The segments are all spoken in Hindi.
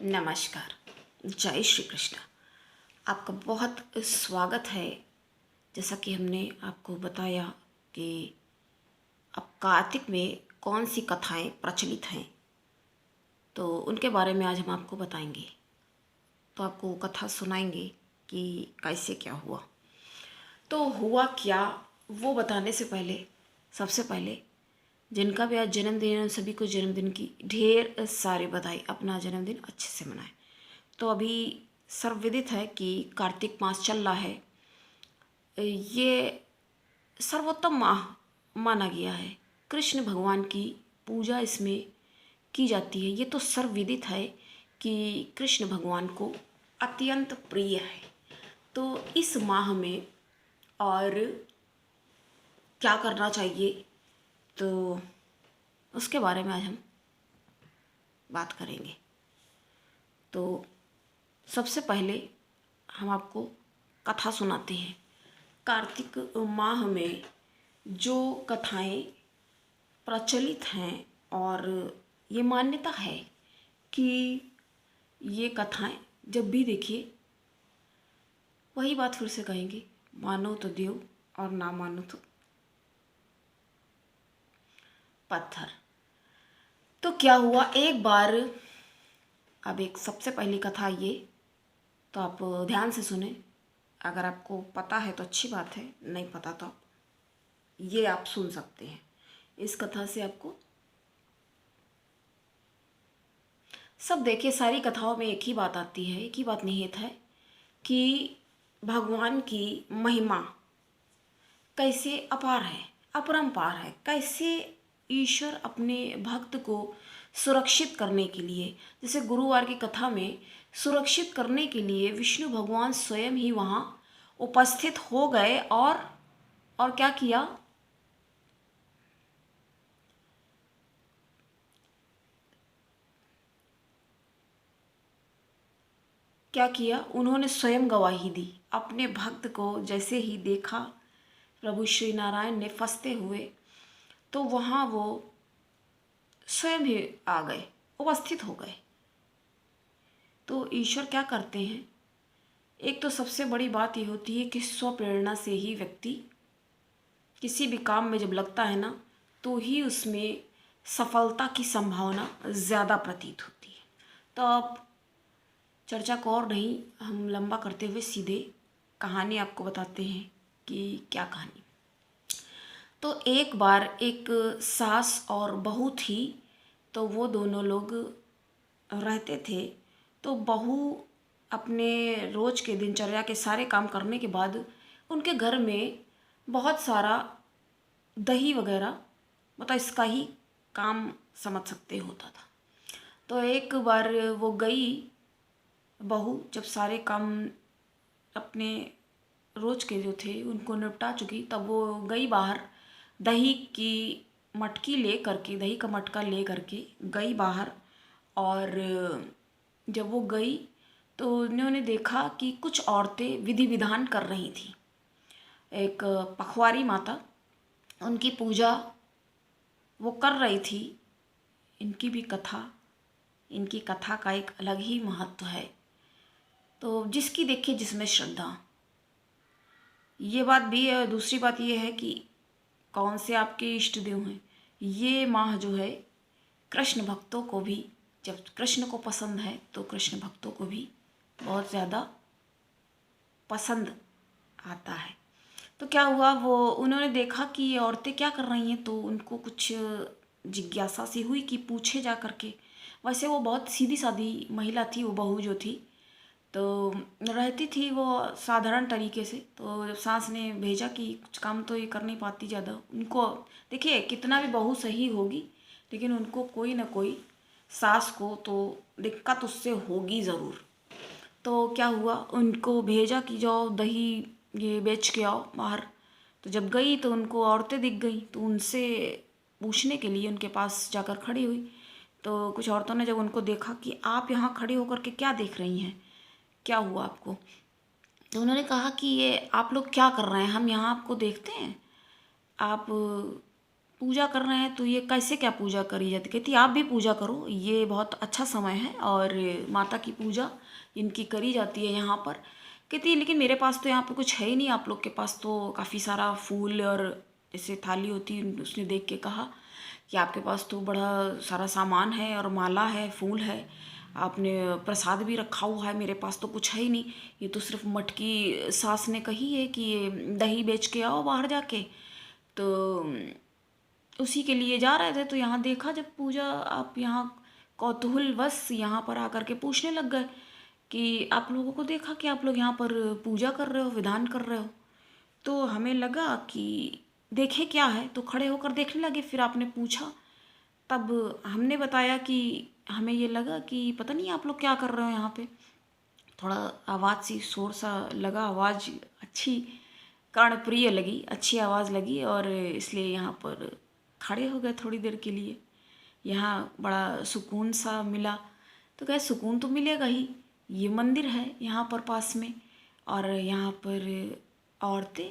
नमस्कार। जय श्री कृष्ण। आपका बहुत स्वागत है। जैसा कि हमने आपको बताया कि अब कार्तिक में कौन सी कथाएं प्रचलित हैं, तो उनके बारे में आज हम आपको बताएंगे। तो आपको कथा सुनाएंगे कि कैसे क्या हुआ। तो हुआ क्या वो बताने से पहले सबसे पहले जिनका भी आज जन्मदिन है उन सभी को जन्मदिन की ढेर सारी बधाई। अपना जन्मदिन अच्छे से मनाएं। तो अभी सर्वविदित है कि कार्तिक मास चल रहा है। ये सर्वोत्तम माह माना गया है। कृष्ण भगवान की पूजा इसमें की जाती है। ये तो सर्वविदित है कि कृष्ण भगवान को अत्यंत प्रिय है। तो इस माह में और क्या करना चाहिए, तो उसके बारे में आज हम बात करेंगे। तो सबसे पहले हम आपको कथा सुनाते हैं। कार्तिक माह में जो कथाएं प्रचलित हैं और ये मान्यता है कि ये कथाएं जब भी देखिए, वही बात फिर से कहेंगे, मानो तो देव और ना मानो तो पत्थर। तो क्या हुआ एक बार, अब एक सबसे पहली कथा ये, तो आप ध्यान से सुने। अगर आपको पता है तो अच्छी बात है, नहीं पता तो ये आप सुन सकते हैं। इस कथा से आपको सब, देखिए सारी कथाओं में एक ही बात आती है, एक ही बात निहित है कि भगवान की महिमा कैसे अपार है, अपरंपार है। कैसे ईश्वर अपने भक्त को सुरक्षित करने के लिए, जैसे गुरुवार की कथा में सुरक्षित करने के लिए विष्णु भगवान स्वयं ही वहाँ उपस्थित हो गए और क्या किया, क्या किया, उन्होंने स्वयं गवाही दी। अपने भक्त को जैसे ही देखा प्रभु श्री नारायण ने फंसते हुए, तो वहाँ वो स्वयं ही आ गए, उपस्थित हो गए। तो ईश्वर क्या करते हैं, एक तो सबसे बड़ी बात ये होती है कि स्वप्रेरणा से ही व्यक्ति किसी भी काम में जब लगता है ना, तो ही उसमें सफलता की संभावना ज़्यादा प्रतीत होती है। तो अब चर्चा को और नहीं हम लंबा करते हुए सीधे कहानी आपको बताते हैं कि क्या कहानी। तो एक बार एक सास और बहू थी। तो वो दोनों लोग रहते थे। तो बहू अपने रोज के दिनचर्या के सारे काम करने के बाद उनके घर में बहुत सारा दही वगैरह, मतलब इसका ही काम समझ सकते होता था। तो एक बार वो गई बहू, जब सारे काम अपने रोज के जो थे उनको निपटा चुकी, तब वो गई बाहर दही की मटकी ले करके, दही का मटका ले करके गई बाहर। और जब वो गई तो उन्होंने देखा कि कुछ औरतें विधि विधान कर रही थी। एक पखवारी माता उनकी पूजा वो कर रही थी। इनकी कथा का एक अलग ही महत्व है। तो जिसकी देखिए जिसमें श्रद्धा, ये बात भी है। दूसरी बात ये है कि कौन से आपके इष्ट देव हैं। ये माह जो है कृष्ण भक्तों को भी, जब कृष्ण को पसंद है तो कृष्ण भक्तों को भी बहुत ज़्यादा पसंद आता है। तो क्या हुआ, वो उन्होंने देखा कि ये औरतें क्या कर रही हैं, तो उनको कुछ जिज्ञासा सी हुई कि पूछे जा करके। वैसे वो बहुत सीधी सादी महिला थी, वो बहू जो थी, तो रहती थी वो साधारण तरीके से। तो जब सास ने भेजा कि कुछ काम तो ये कर नहीं पाती ज़्यादा, उनको देखिए कितना भी बहू सही होगी लेकिन उनको कोई ना कोई, सास को तो दिक्कत उससे होगी ज़रूर। तो क्या हुआ, उनको भेजा कि जाओ दही ये बेच के आओ बाहर। तो जब गई तो उनको औरतें दिख गई, तो उनसे पूछने के लिए उनके पास जाकर खड़ी हुई। तो कुछ औरतों ने जब उनको देखा कि आप यहाँ खड़ी होकर के क्या देख रही हैं, क्या हुआ आपको, तो उन्होंने कहा कि ये आप लोग क्या कर रहे हैं, हम यहाँ आपको देखते हैं, आप पूजा कर रहे हैं तो ये कैसे क्या पूजा करी जाती? कहती आप भी पूजा करो, ये बहुत अच्छा समय है और माता की पूजा इनकी करी जाती है यहाँ पर। कहती लेकिन मेरे पास तो यहाँ पर कुछ है ही नहीं, आप लोग के पास तो काफ़ी सारा फूल और जैसे थाली होती है। उसने देख के कहा कि आपके पास तो बड़ा सारा सामान है और माला है, फूल है, आपने प्रसाद भी रखा हुआ है, मेरे पास तो कुछ है ही नहीं। ये तो सिर्फ मटकी सास ने कही है कि ये दही बेच के आओ बाहर जाके, तो उसी के लिए जा रहे थे। तो यहाँ देखा जब पूजा, आप यहाँ कौतूहलवश यहाँ पर आकर के पूछने लग गए कि आप लोगों को देखा कि आप लोग यहाँ पर पूजा कर रहे हो, विधान कर रहे हो। तो हमें लगा कि देखे क्या है, तो खड़े होकर देखने लगे। फिर आपने पूछा, तब हमने बताया कि हमें ये लगा कि पता नहीं आप लोग क्या कर रहे हो यहाँ पे। थोड़ा आवाज़ सी शोर सा लगा, आवाज़ अच्छी कर्णप्रिय लगी, अच्छी आवाज़ लगी और इसलिए यहाँ पर खड़े हो गए थोड़ी देर के लिए। यहाँ बड़ा सुकून सा मिला। तो कहे सुकून तो मिलेगा ही, ये मंदिर है यहाँ पर पास में और यहाँ पर औरतें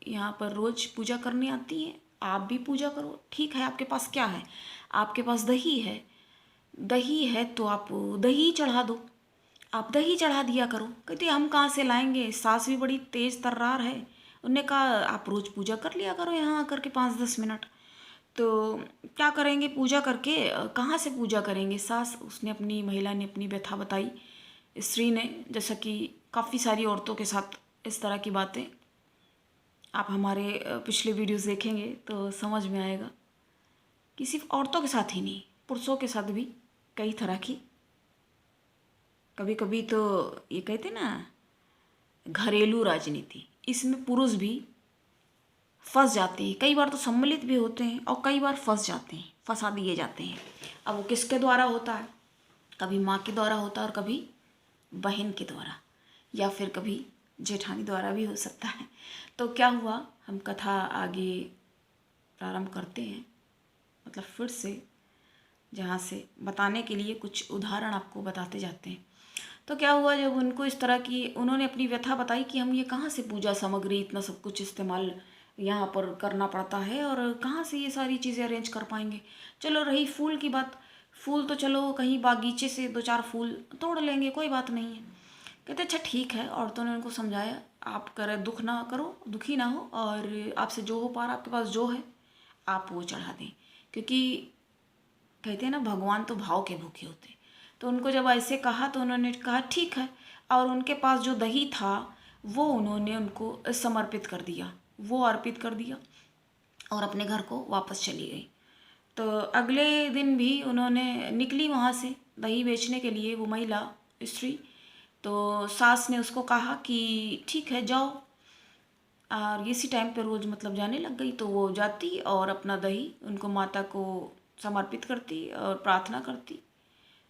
यहाँ पर रोज़ पूजा करने आती हैं, आप भी पूजा करो। ठीक है, आपके पास क्या है? आपके पास दही है, दही है तो आप दही चढ़ा दो, आप दही चढ़ा दिया करो। कहती हम कहाँ से लाएंगे, सास भी बड़ी तेज़ तर्रार है। उन्होंने कहा आप रोज़ पूजा कर लिया करो यहाँ आकर के 5-10 मिनट। तो क्या करेंगे पूजा करके, कहाँ से पूजा करेंगे सास? उसने अपनी, महिला ने अपनी व्यथा बताई, स्त्री ने, जैसा कि काफ़ी सारी औरतों के साथ इस तरह की बातें आप हमारे पिछले वीडियोस देखेंगे तो समझ में आएगा कि सिर्फ औरतों के साथ ही नहीं, पुरुषों के साथ भी कई तरह की, कभी कभी तो ये कहते ना घरेलू राजनीति, इसमें पुरुष भी फंस जाते हैं। कई बार तो सम्मिलित भी होते हैं और कई बार फंस जाते हैं, फंसा दिए जाते हैं। अब वो किसके द्वारा होता है? कभी माँ के द्वारा होता है और कभी बहन के द्वारा, या फिर कभी जेठानी द्वारा भी हो सकता है। तो क्या हुआ, हम कथा आगे प्रारंभ करते हैं, मतलब फिर से जहाँ से बताने के लिए कुछ उदाहरण आपको बताते जाते हैं। तो क्या हुआ, जब उनको इस तरह की, उन्होंने अपनी व्यथा बताई कि हम ये कहाँ से पूजा सामग्री, इतना सब कुछ इस्तेमाल यहाँ पर करना पड़ता है और कहाँ से ये सारी चीज़ें अरेंज कर पाएंगे। चलो रही फूल की बात, फूल तो चलो कहीं बागीचे से 2-4 फूल तोड़ लेंगे, कोई बात नहीं है। कहते अच्छा ठीक है। औरतों ने उनको समझाया, आप करे दुख ना करो, दुखी ना हो, और आपसे जो हो पा रहा, आपके पास जो है आप वो चढ़ा दें, क्योंकि कहते हैं ना भगवान तो भाव के भूखे होते हैं। तो उनको जब ऐसे कहा तो उन्होंने कहा ठीक है, और उनके पास जो दही था वो उन्होंने उनको समर्पित कर दिया, वो अर्पित कर दिया और अपने घर को वापस चली गई। तो अगले दिन भी उन्होंने निकली वहाँ से दही बेचने के लिए, वो महिला, स्त्री। तो सास ने उसको कहा कि ठीक है जाओ, और इसी टाइम पे रोज़ मतलब जाने लग गई। तो वो जाती और अपना दही उनको माता को समर्पित करती और प्रार्थना करती,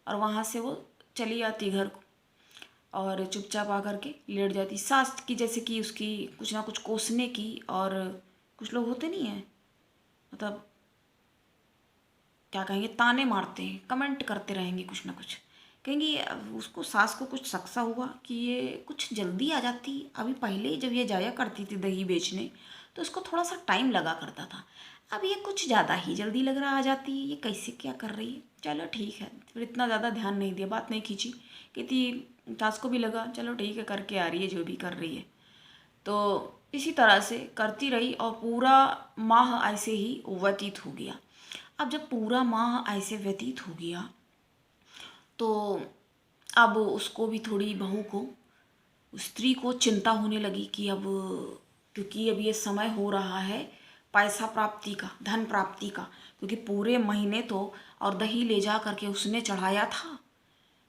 और वहाँ से वो चली आती घर को और चुपचाप आकर के लेट जाती। सास की जैसे कि उसकी कुछ ना कुछ कोसने की, और कुछ लोग होते नहीं हैं, मतलब क्या कहेंगे, ताने मारते हैं, कमेंट करते रहेंगे कुछ ना कुछ, कहेंगे उसको, सास को कुछ शक सा हुआ कि ये कुछ जल्दी आ जाती। अभी पहले जब ये जाया करती थी दही बेचने तो उसको थोड़ा सा टाइम लगा करता था, अब ये कुछ ज़्यादा ही जल्दी लग रहा आ जाती है, ये कैसे क्या कर रही है। चलो ठीक है, फिर इतना ज़्यादा ध्यान नहीं दिया, बात नहीं खींची। कहती सास को भी लगा चलो ठीक है, करके आ रही है जो भी कर रही है। तो इसी तरह से करती रही और पूरा माह ऐसे ही व्यतीत हो गया। अब जब पूरा माह ऐसे व्यतीत हो गया तो अब उसको भी थोड़ी, बहू को, स्त्री को चिंता होने लगी कि अब, क्योंकि अब ये समय हो रहा है पैसा प्राप्ति का, धन प्राप्ति का, क्योंकि पूरे महीने तो और दही ले जा करके उसने चढ़ाया था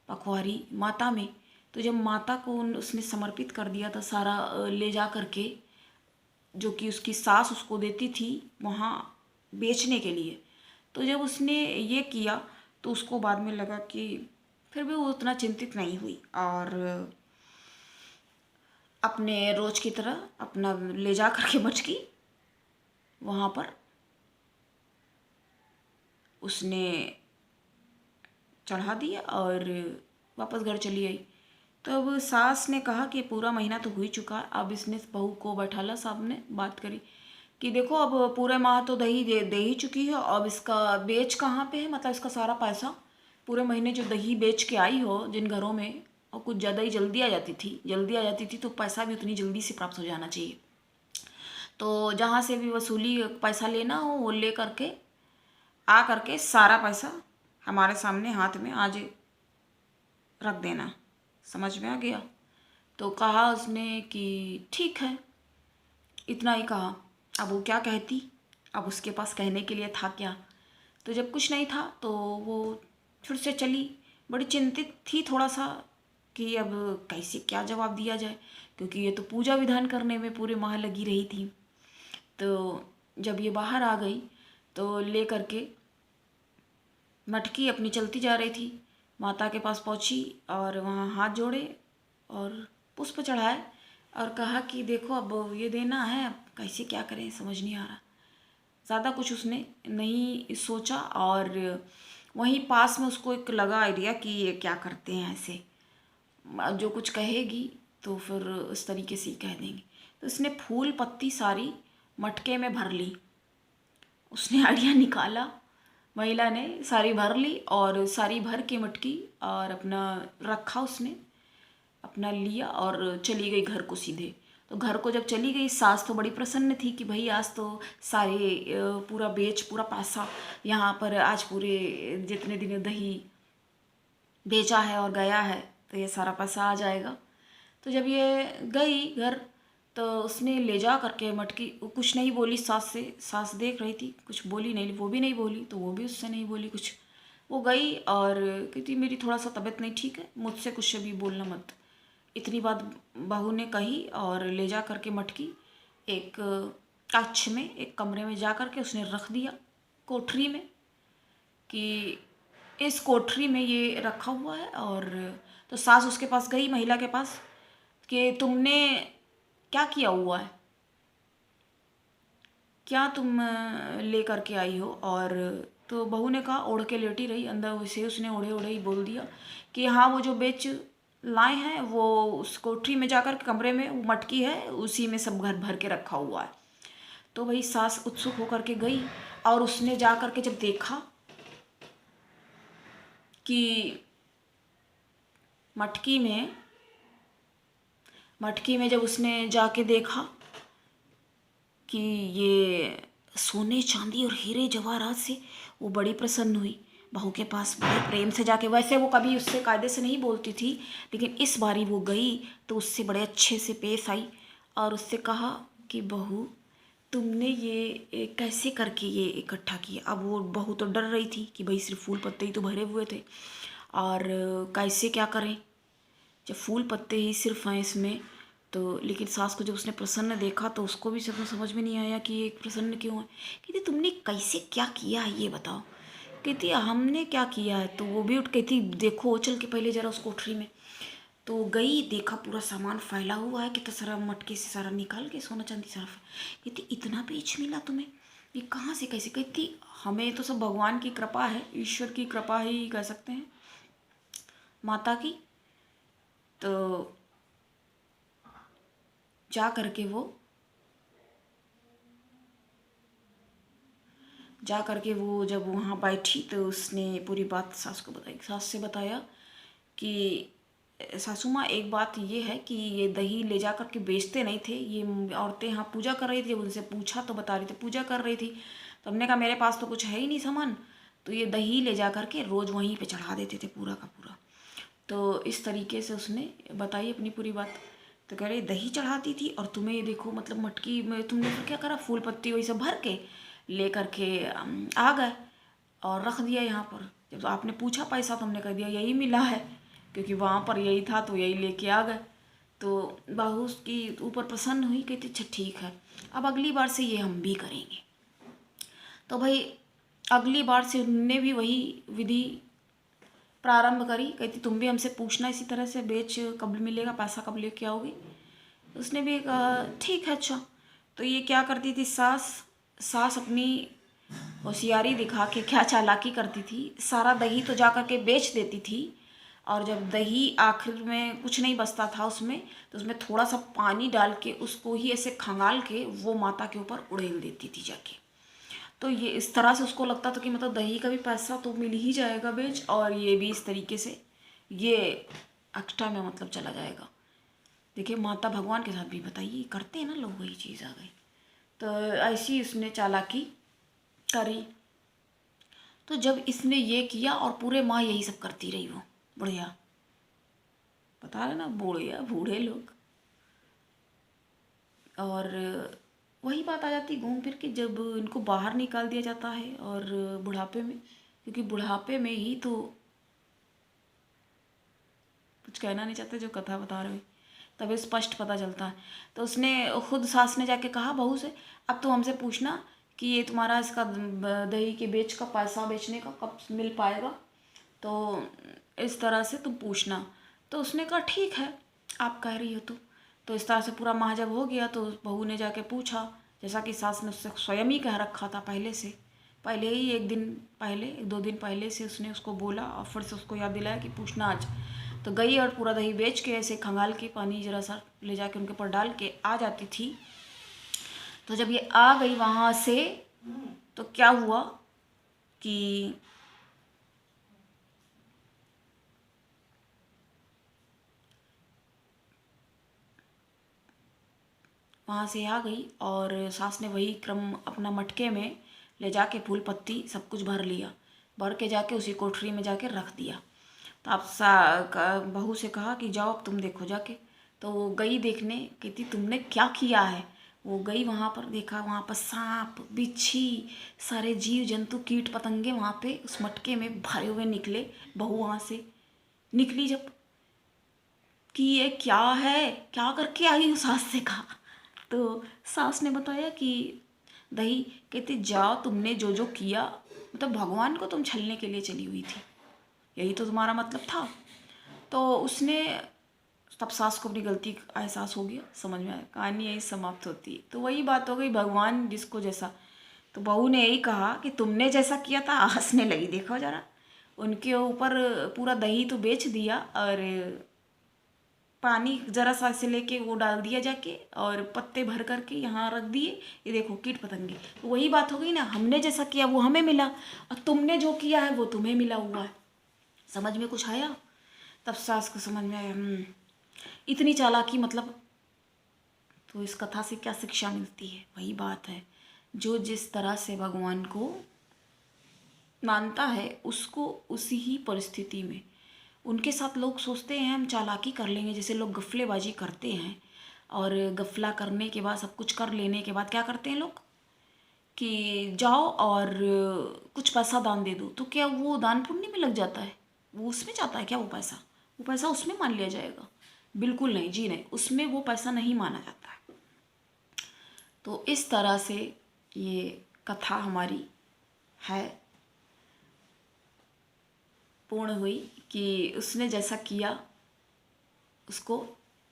पखवारी माता में। तो जब माता को उसने समर्पित कर दिया था सारा ले जा करके, जो कि उसकी सास उसको देती थी वहाँ बेचने के लिए। तो जब उसने ये किया तो उसको बाद में लगा कि, फिर भी वो उतना चिंतित नहीं हुई और अपने रोज की तरह अपना ले जा करके मटकी वहाँ पर उसने चढ़ा दिया और वापस घर चली आई। तो अब सास ने कहा कि पूरा महीना तो हो ही चुका, अब इसने बहू को बैठाला, साहब ने बात करी कि देखो अब पूरे माह तो दही दे ही चुकी है, अब इसका बेच कहाँ पे है, मतलब इसका सारा पैसा पूरे महीने जो दही बेच के आई हो जिन घरों में, और कुछ ज़्यादा ही जल्दी आ जाती थी तो पैसा भी उतनी जल्दी से प्राप्त हो जाना चाहिए। तो जहाँ से भी वसूली पैसा लेना हो वो ले करके आ करके सारा पैसा हमारे सामने हाथ में आज रख देना। समझ में आ गया? तो कहा उसने कि ठीक है, इतना ही कहा। अब वो क्या कहती, अब उसके पास कहने के लिए था क्या? तो जब कुछ नहीं था तो वो फिर से चली। बड़ी चिंतित थी थोड़ा सा कि अब कैसे क्या जवाब दिया जाए, क्योंकि ये तो पूजा विधान करने में पूरे माह लगी रही थी। तो जब ये बाहर आ गई तो ले करके मटकी अपनी चलती जा रही थी, माता के पास पहुंची और वहाँ हाथ जोड़े और पुष्प चढ़ाए और कहा कि देखो अब ये देना है, अब कैसे क्या करें समझ नहीं आ रहा। ज़्यादा कुछ उसने नहीं सोचा और वहीं पास में उसको एक लगा आइडिया कि ये क्या करते हैं ऐसे, जो कुछ कहेगी तो फिर उस तरीके से ही कह देंगे। तो उसने फूल पत्ती सारी मटके में भर ली। उसने आइडिया निकाला, महिला ने सारी भर ली और सारी भर के मटकी और अपना रखा, उसने अपना लिया और चली गई घर को सीधे। तो घर को जब चली गई, सास तो बड़ी प्रसन्न थी कि भाई आज तो सारे पूरा पूरा पैसा यहाँ पर आज पूरे जितने दिन दही बेचा है और गया है तो ये सारा पैसा आ जाएगा। तो जब ये गई घर तो उसने ले जा करके मटकी, कुछ नहीं बोली सास से, सास देख रही थी, कुछ बोली नहीं, वो भी नहीं बोली तो वो भी उससे नहीं बोली कुछ। वो गई और कहती मेरी थोड़ा सा तबीयत नहीं ठीक है, मुझसे कुछ भी बोलना मत। इतनी बात बहू ने कही और ले जा करके मटकी एक कक्ष में, एक कमरे में जा करके उसने रख दिया, कोठरी में, कि इस कोठरी में ये रखा हुआ है। और तो सास उसके पास गई, महिला के पास, कि तुमने क्या किया हुआ है, क्या तुम ले करके आई हो। और तो बहू ने कहा, ओढ़ के लेटी रही अंदर, वैसे उसने ओढ़े ओढ़े ही बोल दिया कि हाँ वो जो बेच लाए हैं वो उस कोठरी में जाकर कमरे में वो मटकी है, उसी में सब घर भर के रखा हुआ है। तो वही सास उत्सुक होकर के गई और उसने जा कर के जब देखा कि मटकी में जब उसने जाके देखा कि ये सोने चांदी और हीरे जवाहरात से, वो बड़ी प्रसन्न हुई। बहू के पास बड़े प्रेम से जाके, वैसे वो कभी उससे कायदे से नहीं बोलती थी लेकिन इस बारी वो गई तो उससे बड़े अच्छे से पेश आई और उससे कहा कि बहू तुमने ये कैसे करके ये इकट्ठा किया। अब वो बहू तो डर रही थी कि भाई सिर्फ फूल पत्ते ही तो भरे हुए थे और कैसे क्या करें जब फूल पत्ते ही सिर्फ हैं इसमें। तो लेकिन सास को जब उसने प्रसन्न देखा तो उसको भी समझ में नहीं आया कि ये प्रसन्न क्यों है। कहती तुमने कैसे क्या किया है ये बताओ। कहती हमने क्या किया है। तो वो भी उठ कहती देखो चल के पहले जरा उस कोठरी में। तो गई, देखा पूरा सामान फैला हुआ है कि तो सारा मटके से सारा निकाल के सोना चांदी सारा। कहती इतना पेच मिला तुम्हें, ये कहाँ से कैसे। कहती हमें तो सब भगवान की कृपा है, ईश्वर की कृपा ही कह सकते हैं, माता की। तो जा करके वो जब वहाँ बैठी तो उसने पूरी बात सास को बताई। सास से बताया कि सासू माँ एक बात ये है कि ये दही ले जा कर के बेचते नहीं थे, ये औरतें यहाँ पूजा कर रही थी। जब उनसे पूछा तो बता रही थी पूजा कर रही थी। तो हमने कहा मेरे पास तो कुछ है ही नहीं सामान, तो ये दही ले जा कर के रोज़ वहीं पे चढ़ा देते थे पूरा का पूरा। तो इस तरीके से उसने बताई अपनी पूरी बात। तो कह रहे दही चढ़ाती थी और तुम्हें ये देखो मतलब मटकी में तुमने फिर क्या करा, फूल पत्ती वही सब भर के ले करके आ गए और रख दिया यहाँ पर। जब आपने पूछा पैसा तो हमने कह दिया यही मिला है, क्योंकि वहाँ पर यही था तो यही लेके आ गए। तो बहू उसकी ऊपर प्रसन्न हुई, कहती अच्छा ठीक है, अब अगली बार से ये हम भी करेंगे। तो भाई अगली बार से उन्होंने भी वही विधि प्रारंभ करी। कहती तुम भी हमसे पूछना इसी तरह से, बेच कब मिलेगा, पैसा कब लेके आओगी। उसने भी कहा ठीक है अच्छा। तो ये क्या करती थी सास अपनी होशियारी दिखा के क्या चालाकी करती थी, सारा दही तो जा कर के बेच देती थी और जब दही आखिर में कुछ नहीं बचता था उसमें, तो उसमें थोड़ा सा पानी डाल के उसको ही ऐसे खंगाल के वो माता के ऊपर उड़ेल देती थी जाके। तो ये इस तरह से उसको लगता था कि मतलब दही का भी पैसा तो मिल ही जाएगा बेच, और ये भी इस तरीके से ये एक्स्ट्रा में मतलब चला जाएगा। देखिए माता भगवान के साथ भी बताइए करते हैं ना लोग, वही चीज़ आ गई। तो ऐसी उसने चालाकी करी। तो जब इसने ये किया और पूरे माह यही सब करती रही, वो बुढ़िया, बता रहे ना बुढ़िया बूढ़े लोग। और वही बात आ जाती घूम फिर के, जब इनको बाहर निकाल दिया जाता है और बुढ़ापे में, क्योंकि बुढ़ापे में ही तो कुछ कहना नहीं चाहते जो कथा बता रहे हो, तभी स्पष्ट पता चलता है। तो उसने खुद सास ने जाके कहा बहू से, अब तो हमसे पूछना कि ये तुम्हारा इसका दही के बेच का पैसा बेचने का कब मिल पाएगा, तो इस तरह से तुम पूछना। तो उसने कहा ठीक है आप कह रही हो तो इस तरह से पूरा माह जब हो गया तो बहू ने जाके पूछा, जैसा कि सास ने उससे स्वयं ही कह रखा था पहले से, पहले ही एक दिन पहले, एक दो दिन पहले से उसने उसको बोला और फिर से उसको याद दिलाया कि पूछना आज। तो गई और पूरा दही बेच के ऐसे खंगाल के पानी जरा सा ले जाके उनके ऊपर डाल के आ जाती थी। तो जब ये आ गई वहाँ से, तो क्या हुआ कि वहाँ से आ गई और सास ने वही क्रम अपना मटके में ले जाके फूल पत्ती सब कुछ भर लिया, भर के जाके उसी कोठरी में जाके रख दिया। तो आप बहू से कहा कि जाओ अब तुम देखो जाके। तो वो गई देखने, कहती तुमने क्या किया है। वो गई वहाँ पर, देखा वहाँ पर सांप बिच्छी सारे जीव जंतु कीट पतंगे वहाँ पे उस मटके में भरे हुए निकले। बहू वहाँ से निकली जब कि ये क्या है, क्या करके आई हूँ, सास से कहा। तो सास ने बताया कि दही, कहते जाओ तुमने जो जो किया, मतलब भगवान को तुम छलने के लिए चली हुई थी, यही तो तुम्हारा मतलब था। तो उसने तब सास को अपनी गलती का एहसास हो गया, समझ में आया, कहानी यही समाप्त होती है। तो वही बात हो गई, भगवान जिसको जैसा। तो बहू ने यही कहा कि तुमने जैसा किया था, हंसने लगी, देखो जरा उनके ऊपर पूरा दही तो बेच दिया और पानी जरा सा से लेके वो डाल दिया जाके और पत्ते भर करके यहाँ रख दिए, ये देखो कीट पतंगे। तो वही बात हो गई ना, हमने जैसा किया वो हमें मिला और तुमने जो किया है वो तुम्हें मिला हुआ है। समझ में कुछ आया? तब सास को समझ में आया इतनी चालाकी मतलब। तो इस कथा से क्या शिक्षा मिलती है? वही बात है, जो जिस तरह से भगवान को मानता है उसको उसी ही परिस्थिति में, उनके साथ लोग सोचते हैं हम चालाकी कर लेंगे, जैसे लोग गफलेबाजी करते हैं और गफला करने के बाद सब कुछ कर लेने के बाद क्या करते हैं लोग कि जाओ और कुछ पैसा दान दे दो, तो क्या वो दान पुण्य में लग जाता है? वो उसमें जाता है क्या? वो पैसा उसमें मान लिया जाएगा? बिल्कुल नहीं जी नहीं, उसमें वो पैसा नहीं माना जाता है। तो इस तरह से ये कथा हमारी है पूर्ण हुई कि उसने जैसा किया उसको।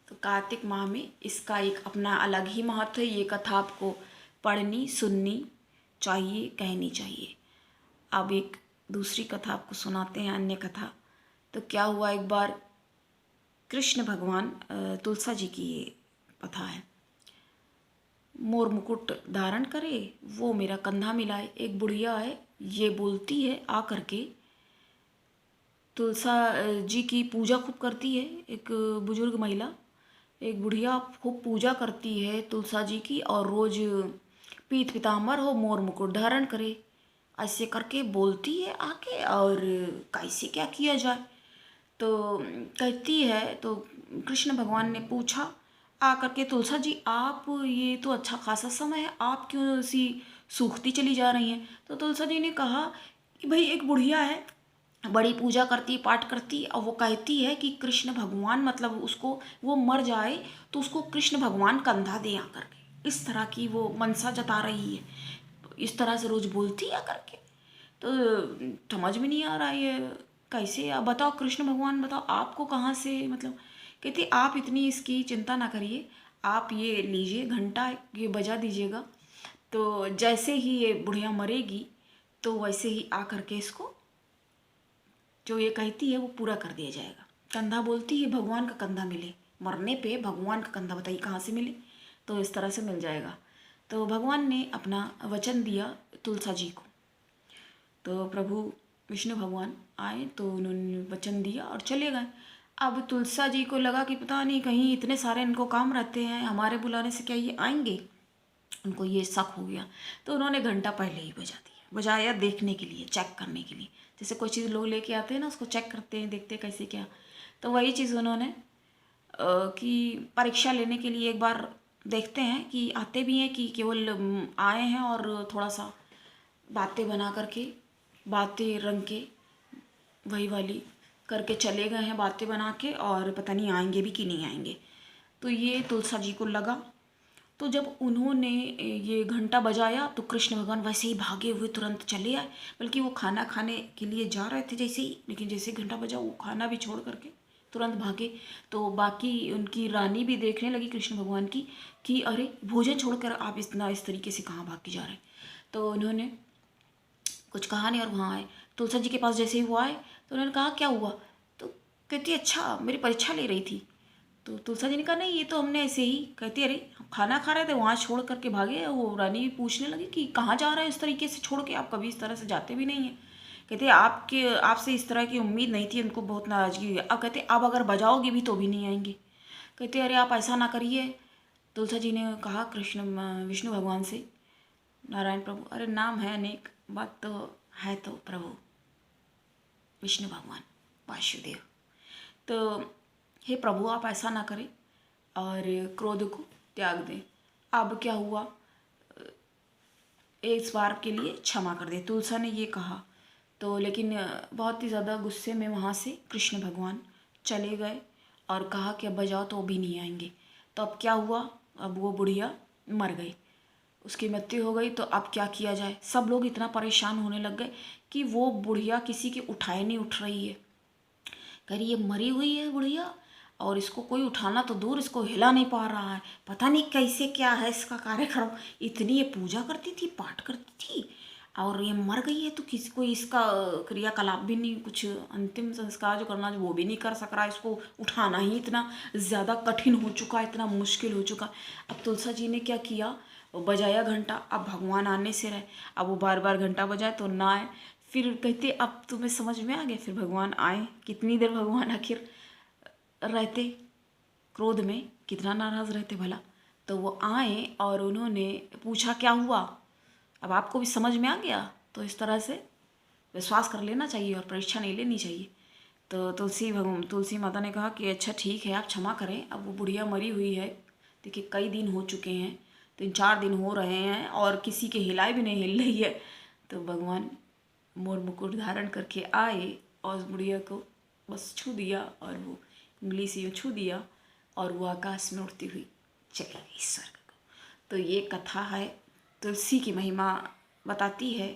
तो कार्तिक माह में इसका एक अपना अलग ही महत्व है। ये कथा आपको पढ़नी सुननी चाहिए, कहनी चाहिए। अब एक दूसरी कथा आपको सुनाते हैं, अन्य कथा। तो क्या हुआ, एक बार कृष्ण भगवान, तुलसा जी की ये कथा है, मोर मुकुट धारण करे वो मेरा कंधा मिलाए। एक बुढ़िया है, ये बोलती है आ करके, तुलसा जी की पूजा खूब करती है। एक बुजुर्ग महिला, एक बुढ़िया खूब पूजा करती है तुलसा जी की, और रोज पीत पीताम्बर हो मोर मुकुट धारण करे, ऐसे करके बोलती है आके। और कैसे क्या किया जाए, तो कहती है। तो कृष्ण भगवान ने पूछा आ करके, तुलसा जी आप, ये तो अच्छा खासा समय है, आप क्यों ऐसी सूखती चली जा रही हैं? तो तुलसा जी ने कहा कि भाई एक बुढ़िया है, बड़ी पूजा करती, पाठ करती, और वो कहती है कि कृष्ण भगवान, मतलब उसको वो मर जाए तो उसको कृष्ण भगवान कंधा दे आ करके, इस तरह की वो मनसा जता रही है। तो इस तरह से रोज बोलती है करके। तो समझ में नहीं आ रहा है कैसे, आप बताओ कृष्ण भगवान, बताओ आपको कहाँ से, मतलब कहती आप इतनी इसकी चिंता ना करिए, आप ये लीजिए घंटा, ये बजा दीजिएगा, तो जैसे ही ये बुढ़िया मरेगी तो वैसे ही आ करके इसको जो ये कहती है वो पूरा कर दिया जाएगा। कंधा बोलती है भगवान का कंधा मिले, मरने पे भगवान का कंधा बताइए कहाँ से मिले, तो इस तरह से मिल जाएगा। तो भगवान ने अपना वचन दिया तुलसा जी को। तो प्रभु विष्णु भगवान आए तो उन्होंने वचन दिया और चले गए। अब तुलसा जी को लगा कि पता नहीं कहीं इतने सारे इनको काम रहते हैं, हमारे बुलाने से क्या ये आएंगे, उनको ये शक हो गया। तो उन्होंने घंटा पहले ही बजा दिया, बजाया देखने के लिए, चेक करने के लिए, जैसे कोई चीज़ लोग लेके आते हैं ना उसको चेक करते हैं, देखते हैं कैसे क्या। तो वही चीज़ उन्होंने कि परीक्षा लेने के लिए एक बार देखते हैं कि आते भी हैं कि केवल आए हैं और थोड़ा सा बातें बना करके, बातें रंग के वही वाली करके चले गए हैं बातें बना के, और पता नहीं आएंगे भी कि नहीं आएंगे। तो ये तुलसा जी को लगा। तो जब उन्होंने ये घंटा बजाया तो कृष्ण भगवान वैसे ही भागे हुए तुरंत चले आए, बल्कि वो खाना खाने के लिए जा रहे थे जैसे ही, लेकिन जैसे घंटा बजा वो खाना भी छोड़ करके तुरंत भागे। तो बाकी उनकी रानी भी देखने लगी कृष्ण भगवान की कि अरे भोजन छोड़कर आप इस तरीके से कहाँ भाग के जा रहे हैं। तो उन्होंने कुछ कहा नहीं और वहाँ आए। तुलसा जी के पास जैसे ही वो आए तो उन्होंने कहा क्या हुआ, तो कहती अच्छा मेरी परीक्षा ले रही थी। तो तुलसा जी ने कहा नहीं ये तो हमने ऐसे ही, कहती अरे हम खाना खा रहे थे वहाँ छोड़ करके भागे। वो रानी भी पूछने लगी कि कहाँ जा रहे हैं इस तरीके से छोड़ के, आप कभी इस तरह से जाते भी नहीं हैं। कहते आपके आपसे इस तरह की उम्मीद नहीं थी, उनको बहुत नाराज़गी हुई। अब कहते अब अगर बजाओगे भी तो भी नहीं आएंगे। कहते अरे आप ऐसा ना करिए। तुलसा जी ने कहा कृष्ण विष्णु भगवान से, नारायण प्रभु, अरे नाम है अनेक, बात तो है तो प्रभु विष्णु भगवान वासुदेव। तो हे प्रभु आप ऐसा ना करें और क्रोध को त्याग दें। अब क्या हुआ, इस बार के लिए क्षमा कर दे, तुलसा ने ये कहा। तो लेकिन बहुत ही ज़्यादा गुस्से में वहाँ से कृष्ण भगवान चले गए और कहा कि अब बजाओ तो भी नहीं आएंगे। तो अब क्या हुआ, अब वो बुढ़िया मर गई, उसकी मृत्यु हो गई। तो अब क्या किया जाए, सब लोग इतना परेशान होने लग गए कि वो बुढ़िया किसी के उठाए नहीं उठ रही है। कह रही ये मरी हुई है बुढ़िया और इसको कोई उठाना तो दूर, इसको हिला नहीं पा रहा है, पता नहीं कैसे क्या है इसका कार्यक्रम। इतनी ये पूजा करती थी, पाठ करती थी, और ये मर गई है तो किसी को इसका क्रियाकलाप भी नहीं, कुछ अंतिम संस्कार जो करना वो भी नहीं कर सक रहा है, इसको उठाना ही इतना ज़्यादा कठिन हो चुका है, इतना मुश्किल हो चुका। अब तुलसा जी ने क्या किया, वो बजाया घंटा। अब भगवान आने से रहे, अब वो बार बार घंटा बजाए तो ना आए। फिर कहते अब तुम्हें समझ में आ गया, फिर भगवान आए। कितनी देर भगवान आखिर रहते, क्रोध में कितना नाराज़ रहते भला। तो वो आए और उन्होंने पूछा क्या हुआ, अब आपको भी समझ में आ गया, तो इस तरह से विश्वास कर लेना चाहिए और परीक्षा नहीं लेनी चाहिए। तो तुलसी माता ने कहा कि अच्छा ठीक है आप क्षमा करें, अब वो बुढ़िया मरी हुई है, देखिए कई दिन हो चुके हैं, 3-4 दिन हो रहे हैं और किसी के हिलाए भी नहीं हिल रही है। तो भगवान मोर मुकुट धारण करके आए और उस बुढ़िया को बस छू दिया, और वो उंगली से छू दिया और वो आकाश में उड़ती हुई चली गई स्वर्ग को। तो ये कथा है, तुलसी की महिमा बताती है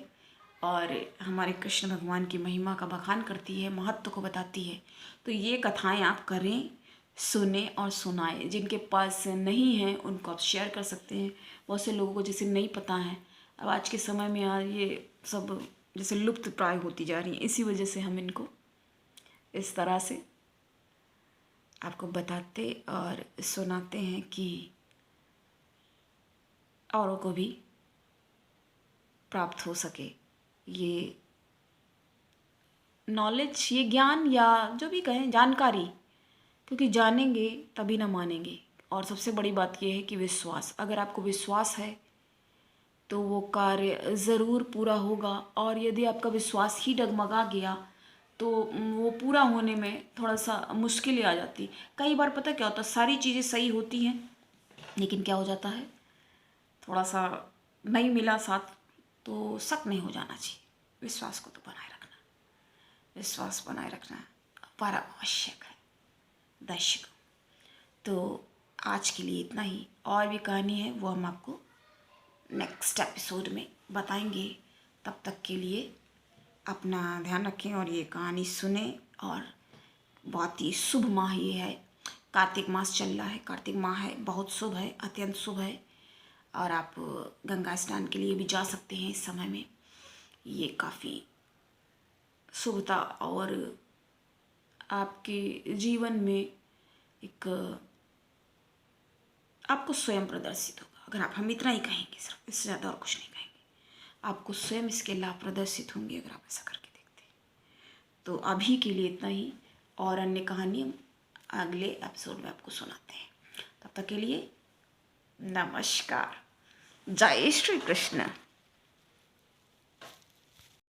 और हमारे कृष्ण भगवान की महिमा का बखान करती है, महत्व को बताती है। तो ये कथाएं आप करें, सुने और सुनाएं। जिनके पास नहीं है उनको आप शेयर कर सकते हैं। बहुत से लोगों को जैसे नहीं पता है, अब आज के समय में यार ये सब जैसे लुप्त प्राय होती जा रही हैं, इसी वजह से हम इनको इस तरह से आपको बताते और सुनाते हैं कि औरों को भी प्राप्त हो सके ये नॉलेज, ये ज्ञान, या जो भी कहें जानकारी, क्योंकि जानेंगे तभी ना मानेंगे। और सबसे बड़ी बात यह है कि विश्वास, अगर आपको विश्वास है तो वो कार्य ज़रूर पूरा होगा। और यदि आपका विश्वास ही डगमगा गया तो वो पूरा होने में थोड़ा सा मुश्किल आ जाती। कई बार पता क्या होता है, सारी चीज़ें सही होती हैं लेकिन क्या हो जाता है, थोड़ा सा नहीं मिला साथ, तो शक नहीं हो जाना चाहिए। विश्वास को तो बनाए रखना, विश्वास बनाए रखना बड़ा आवश्यक है दर्शकों। तो आज के लिए इतना ही, और भी कहानी है वो हम आपको नेक्स्ट एपिसोड में बताएंगे। तब तक के लिए अपना ध्यान रखें और ये कहानी सुने। और बहुत ही शुभ माह ये है, कार्तिक मास चल रहा है, कार्तिक माह है, बहुत शुभ है, अत्यंत शुभ है। और आप गंगा स्नान के लिए भी जा सकते हैं इस समय में, ये काफ़ी शुभता और आपके जीवन में एक आपको स्वयं प्रदर्शित होगा। अगर आप, हम इतना ही कहेंगे, सिर्फ इससे ज़्यादा और कुछ नहीं कहेंगे, आपको स्वयं इसके लाभ प्रदर्शित होंगे अगर आप ऐसा करके देखते हैं। तो अभी के लिए इतना ही, और अन्य कहानी हम अगले एपिसोड में आपको सुनाते हैं। तब तक के लिए नमस्कार। जय श्री कृष्ण।